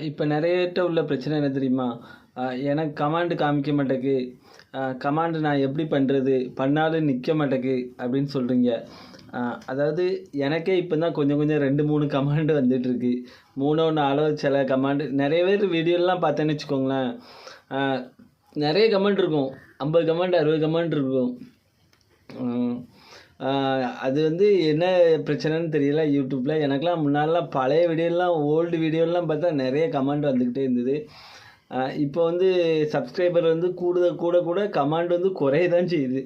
இப்போ நிறையட்ட உள்ள பிரச்சனை என்ன தெரியுமா? எனக்கு கமாண்டு காமிக்க மாட்டேக்கு. கமாண்டு நான் எப்படி பண்ணுறது? பண்ணாலும் நிற்க மாட்டேக்கு அப்படின்னு சொல்கிறீங்க. அதாவது எனக்கே இப்போ தான் கொஞ்சம் கொஞ்சம் 2, 3 கமாண்டு வந்துட்டுருக்கு. 3ஓ 4ஓ சில கமாண்டு நிறைய பேர் வீடியோலாம் பார்த்தேன்னு வச்சுக்கோங்களேன். நிறைய கமெண்ட் இருக்கும். 50 கமெண்ட் 60 கமெண்ட் இருக்கும். அது வந்து என்ன பிரச்சனைன்னு தெரியல யூடியூப்பில். எனக்கெலாம் முன்னாடிலாம் பழைய வீடியோலாம் ஓல்டு வீடியோலாம் பார்த்தா நிறைய கமெண்ட் வந்துக்கிட்டே இருந்தது. இப்போ வந்து சப்ஸ்கிரைபர் வந்து கூட கூட கமாண்ட் வந்து குறைய தான் செய்யுது.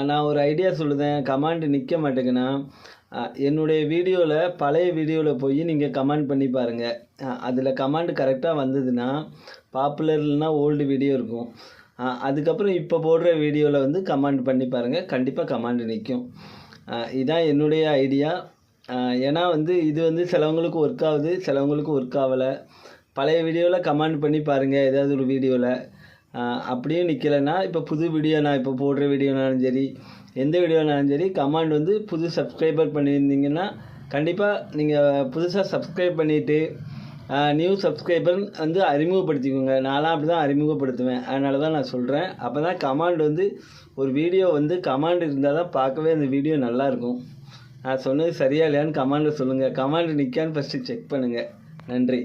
நான் ஒரு ஐடியா சொல்லுதேன். கமாண்ட் நிற்க மாட்டேங்குன்னா என்னுடைய வீடியோவில் பழைய வீடியோவில் போய் நீங்கள் கமெண்ட் பண்ணி பாருங்கள். அதில் கமாண்ட் கரெக்டாக வந்ததுன்னா பாப்புலர் இல்லைன்னா ஓல்டு வீடியோ இருக்கும். அதுக்கப்புறம் இப்போ போடுற வீடியோவில் வந்து கமெண்ட் பண்ணி பாருங்கள். கண்டிப்பாக கமெண்ட் நிற்கும். இதான் என்னுடைய ஐடியா. ஏன்னா வந்து இது வந்து சிலவங்களுக்கு ஒர்க் ஆகுது, சிலவங்களுக்கு ஒர்க் ஆகலை. பழைய வீடியோவில் கமெண்ட் பண்ணி பாருங்கள். ஏதாவது ஒரு வீடியோவில் அப்படியும் நிற்கலைன்னா இப்போ புது வீடியோ நான் இப்போ போடுற வீடியோனாலும் சரி, எந்த வீடியோனாலும் சரி, கமெண்ட் வந்து புது சப்ஸ்கிரைபர் பண்ணியிருந்தீங்கன்னா கண்டிப்பாக நீங்கள் புதுசாக சப்ஸ்கிரைப் பண்ணிவிட்டு நியூ சப்ஸ்கிரைபர் வந்து அறிமுகப்படுத்திக்கோங்க. நான்லாம் அப்படி தான் அறிமுகப்படுத்துவேன். அதனால தான் நான் சொல்கிறேன். அப்போ தான் கமாண்ட் வந்து ஒரு வீடியோ வந்து கமாண்ட் இருந்தால் தான் பார்க்கவே அந்த வீடியோ நல்லாயிருக்கும். நான் சொன்னது சரியா இல்லையான்னு கமாண்டில் சொல்லுங்கள். கமாண்ட் நிற்கான்னு ஃபஸ்ட்டு செக் பண்ணுங்கள். நன்றி.